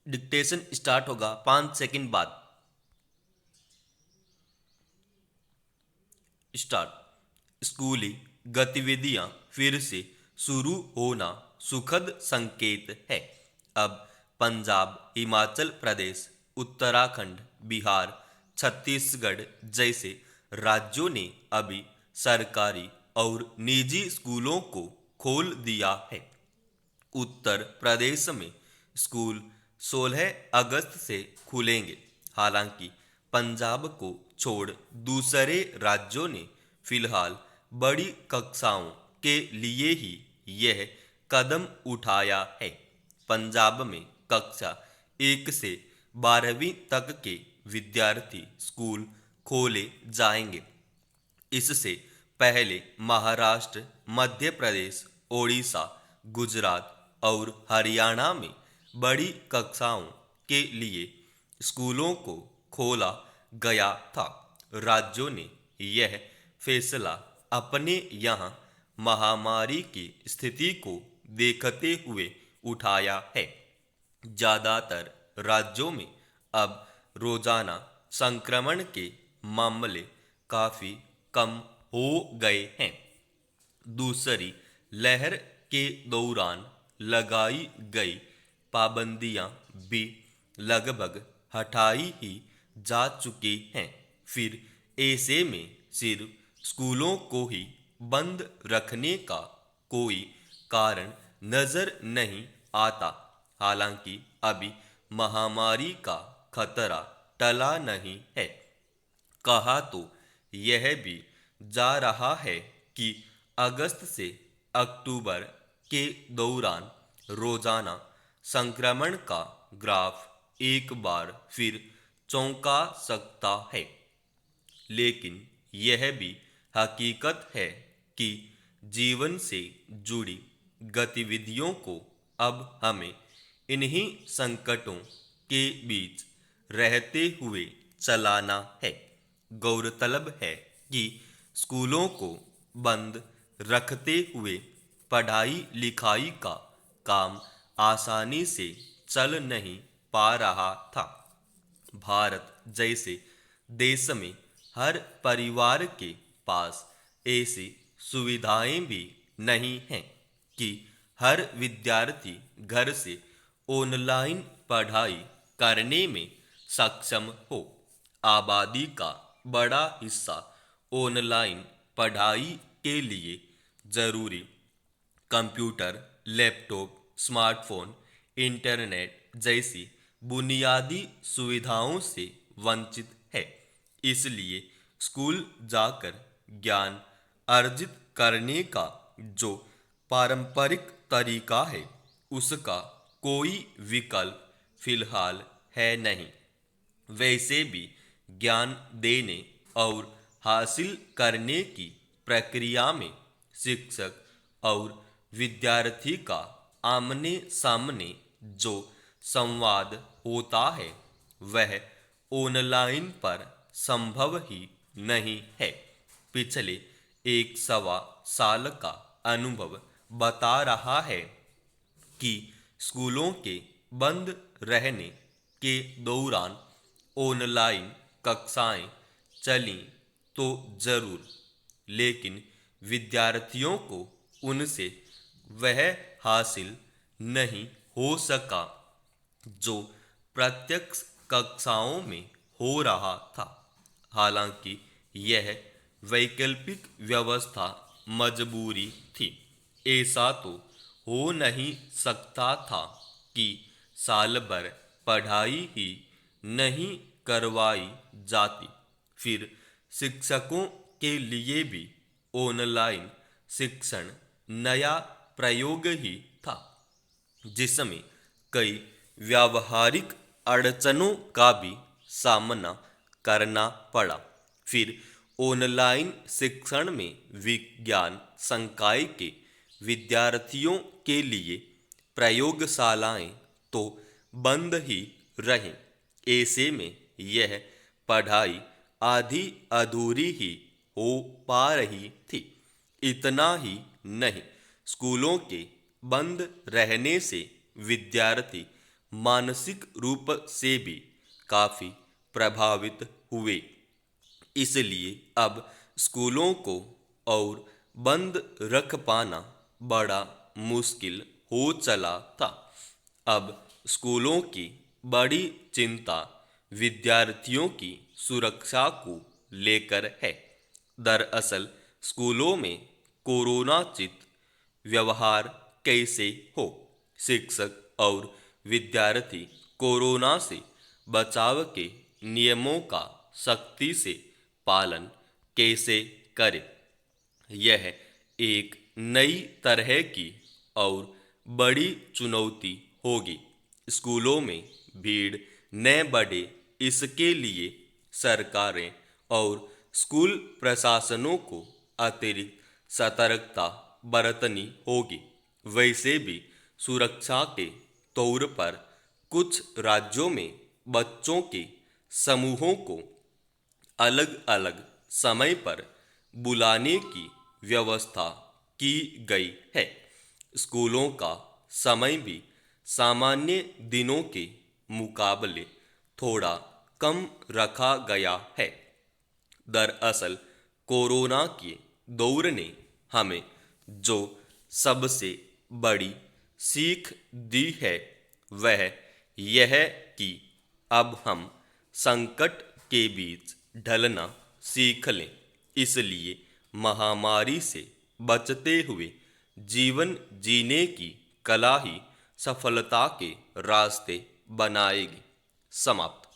Dictation start होगा 5 second बाद। Start. स्कूली गतिविधियां फिर से शुरू होना सुखद संकेत है। अब पंजाब, हिमाचल प्रदेश, उत्तराखंड, बिहार, छत्तीसगढ़ जैसे राज्यों ने अभी सरकारी और निजी स्कूलों को खोल दिया है। उत्तर प्रदेश में स्कूल 16 अगस्त से खुलेंगे। हालांकि पंजाब को छोड़ दूसरे राज्यों ने फिलहाल बड़ी कक्षाओं के लिए ही यह कदम उठाया है। पंजाब में कक्षा 1 से 12वीं तक के विद्यार्थी स्कूल खोले जाएंगे। इससे पहले महाराष्ट्र, मध्य प्रदेश, ओडिशा, गुजरात और हरियाणा में बड़ी कक्षाओं के लिए स्कूलों को खोला गया था। राज्यों ने यह फैसला अपने यहाँ महामारी की स्थिति को देखते हुए उठाया है। ज़्यादातर राज्यों में अब रोजाना संक्रमण के मामले काफ़ी कम हो गए हैं। दूसरी लहर के दौरान लगाई गई पाबंदियां भी लगभग हटाई ही जा चुकी हैं। फिर ऐसे में सिर्फ स्कूलों को ही बंद रखने का कोई कारण नजर नहीं आता। हालांकि अभी महामारी का खतरा टला नहीं है। कहा तो यह भी जा रहा है कि अगस्त से अक्टूबर के दौरान रोजाना संक्रमण का ग्राफ एक बार फिर चौंका सकता है। लेकिन यह भी हकीकत है कि जीवन से जुड़ी गतिविधियों को अब हमें इन्हीं संकटों के बीच रहते हुए चलाना है। गौरतलब है कि स्कूलों को बंद रखते हुए पढ़ाई लिखाई का काम आसानी से चल नहीं पा रहा था। भारत जैसे देश में हर परिवार के पास ऐसी सुविधाएं भी नहीं हैं कि हर विद्यार्थी घर से ऑनलाइन पढ़ाई करने में सक्षम हो। आबादी का बड़ा हिस्सा ऑनलाइन पढ़ाई के लिए जरूरी कंप्यूटर, लैपटॉप, स्मार्टफोन, इंटरनेट जैसी बुनियादी सुविधाओं से वंचित है। इसलिए स्कूल जाकर ज्ञान अर्जित करने का जो पारंपरिक तरीका है, उसका कोई विकल्प फिलहाल है नहीं। वैसे भी ज्ञान देने और हासिल करने की प्रक्रिया में शिक्षक और विद्यार्थी का आमने सामने जो संवाद होता है, वह ऑनलाइन पर संभव ही नहीं है। पिछले एक सवा साल का अनुभव बता रहा है कि स्कूलों के बंद रहने के दौरान ऑनलाइन कक्षाएं चलीं तो जरूर, लेकिन विद्यार्थियों को उनसे वह हासिल नहीं हो सका जो प्रत्यक्ष कक्षाओं में हो रहा था। हालांकि यह वैकल्पिक व्यवस्था मजबूरी थी। ऐसा तो हो नहीं सकता था कि साल भर पढ़ाई ही नहीं करवाई जाती। फिर शिक्षकों के लिए भी ऑनलाइन शिक्षण नया प्रयोग ही था, जिसमें कई व्यावहारिक अड़चनों का भी सामना करना पड़ा। फिर ऑनलाइन शिक्षण में विज्ञान संकाय के विद्यार्थियों के लिए प्रयोगशालाएं तो बंद ही रहीं। ऐसे में यह पढ़ाई आधी अधूरी ही हो पा रही थी। इतना ही नहीं, स्कूलों के बंद रहने से विद्यार्थी मानसिक रूप से भी काफी प्रभावित हुए। इसलिए अब स्कूलों को और बंद रख पाना बड़ा मुश्किल हो चला था। अब स्कूलों की बड़ी चिंता विद्यार्थियों की सुरक्षा को लेकर है। दरअसल स्कूलों में कोरोनाचित व्यवहार कैसे हो, शिक्षक और विद्यार्थी कोरोना से बचाव के नियमों का सख्ती से पालन कैसे करें, यह एक नई तरह की और बड़ी चुनौती होगी। स्कूलों में भीड़ न बढ़े, इसके लिए सरकारें और स्कूल प्रशासनों को अतिरिक्त सतर्कता बरतनी होगी। वैसे भी सुरक्षा के तौर पर कुछ राज्यों में बच्चों के समूहों को अलग अलग समय पर बुलाने की व्यवस्था की गई है। स्कूलों का समय भी सामान्य दिनों के मुकाबले थोड़ा कम रखा गया है। दरअसल कोरोना के दौर ने हमें जो सबसे बड़ी सीख दी है वह यह कि अब हम संकट के बीच ढलना सीख लें। इसलिए महामारी से बचते हुए जीवन जीने की कला ही सफलता के रास्ते बनाएगी। समाप्त।